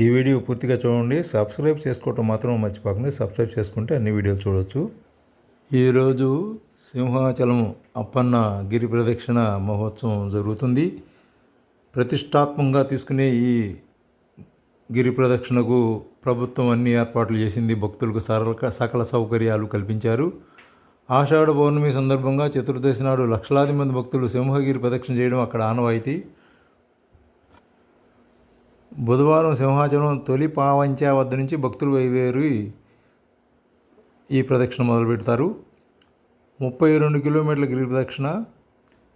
ఈ వీడియో పూర్తిగా చూడండి. సబ్స్క్రైబ్ చేసుకోవటం మాత్రం మర్చిపోకండి. సబ్స్క్రైబ్ చేసుకుంటే అన్ని వీడియోలు చూడవచ్చు. ఈరోజు సింహాచలం అప్పన్న గిరి ప్రదక్షిణ మహోత్సవం జరుగుతుంది. ప్రతిష్టాత్మకంగా తీసుకునే ఈ గిరి ప్రదక్షిణకు ప్రభుత్వం అన్ని ఏర్పాట్లు చేసింది. భక్తులకు సకల సౌకర్యాలు కల్పించారు. ఆషాఢ పౌర్ణమి సందర్భంగా చతుర్దశి నాడు లక్షలాది మంది భక్తులు సింహగిరి ప్రదక్షిణ చేయడం అక్కడ ఆనవాయితీ. బుధవారం సింహాచలం తొలి పావంచ వద్ద నుంచి భక్తులు బయలుదేరి ఈ ప్రదక్షిణ మొదలుపెడతారు. 32 కిలోమీటర్ల గిరి ప్రదక్షిణ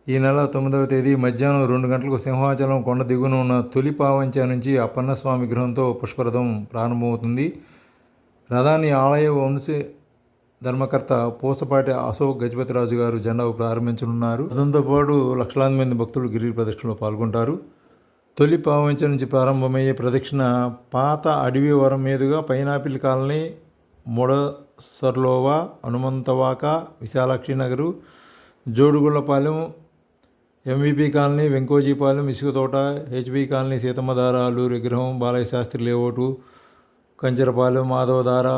ఈ నెల 9వ తేదీ మధ్యాహ్నం 2 గంటలకు సింహాచలం కొండ దిగువన ఉన్న తొలి పావంచ నుంచి అప్పన్నస్వామి విగ్రహంతో పుష్పరథం ప్రారంభమవుతుంది. రథాన్ని ఆలయ వంశ ధర్మకర్త పూసపాటి అశోక్ గజపతిరాజు గారు జెండా ప్రారంభించనున్నారు. రథంతో పాటు లక్షలాది మంది భక్తులు గిరి ప్రదక్షిణలో పాల్గొంటారు. తొలి పావంచ నుంచి ప్రారంభమయ్యే ప్రదక్షిణ పాత అడవి వరం మీదుగా pineapple colony, Mudasarlova, Hanumanthavaka, Visalakshi Nagar, Jodugullapalem, MVP colony, Venkojipalem, Isukathota, HB colony, Seethammadhara, Alluru విగ్రహం, బాలయ్య శాస్త్రి లేఅవుటు, కంచరపాలెం, మాధవధార,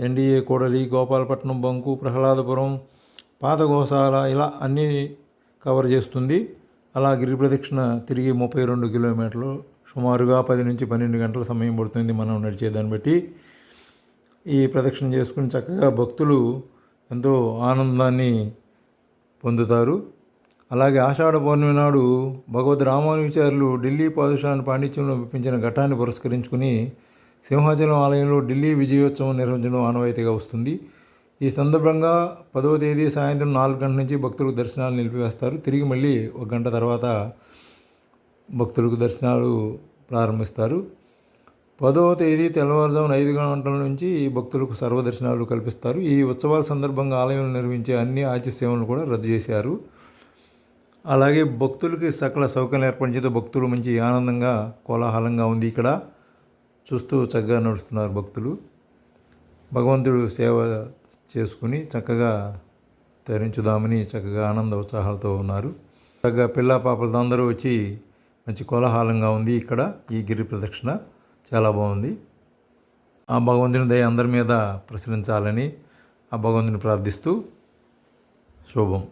ఎన్డీఏ కోడలి, గోపాలపట్నం బంకు, ప్రహ్లాదపురం, పాత గోశాల ఇలా అన్నీ కవర్ చేస్తుంది. అలా గిరి ప్రదక్షిణ తిరిగి 32 కిలోమీటర్లు సుమారుగా 10 నుంచి 12 గంటల సమయం పడుతుంది మనం నడిచేదాన్ని బట్టి. ఈ ప్రదక్షిణ చేసుకుని చక్కగా భక్తులు ఎంతో ఆనందాన్ని పొందుతారు. అలాగే ఆషాఢ పౌర్ణమి నాడు భగవద్ రామానుచార్యులు ఢిల్లీ పాదుషాన్ని పాండిత్యంలో మెప్పించిన ఘట్టాన్ని పురస్కరించుకుని సింహాచలం ఆలయంలో ఢిల్లీ విజయోత్సవం నిర్వహించడం ఆనవాయితీగా వస్తుంది. ఈ సందర్భంగా 10వ తేదీ సాయంత్రం 4 గంటల నుంచి భక్తులకు దర్శనాలు నిలిపివేస్తారు. తిరిగి మళ్ళీ 1 గంట తర్వాత భక్తులకు దర్శనాలు ప్రారంభిస్తారు. 10వ తేదీ తెల్లవారుజామున 5 గంటల నుంచి భక్తులకు సర్వదర్శనాలు కల్పిస్తారు. ఈ ఉత్సవాల సందర్భంగా ఆలయంలో నిర్వహించే అన్ని ఆర్చి సేవలను కూడా రద్దు చేశారు. అలాగే భక్తులకి సకల సౌకర్యాలు ఏర్పడించే భక్తులు మంచి ఆనందంగా కోలాహలంగా ఉంది. ఇక్కడ చూస్తూ చక్కగా నడుస్తున్నారు భక్తులు. భగవంతుడు సేవ చేసుకుని చక్కగా తరించుదామని చక్కగా ఆనంద ఉత్సాహాలతో ఉన్నారు. చక్కగా పిల్ల పాపలతో అందరూ వచ్చి మంచి కోలాహలంగా ఉంది. ఇక్కడ ఈ గిరి ప్రదక్షిణ చాలా బాగుంది. ఆ భగవంతుని దయ అందరి మీద ప్రసరించాలని ఆ భగవంతుని ప్రార్థిస్తూ శుభం.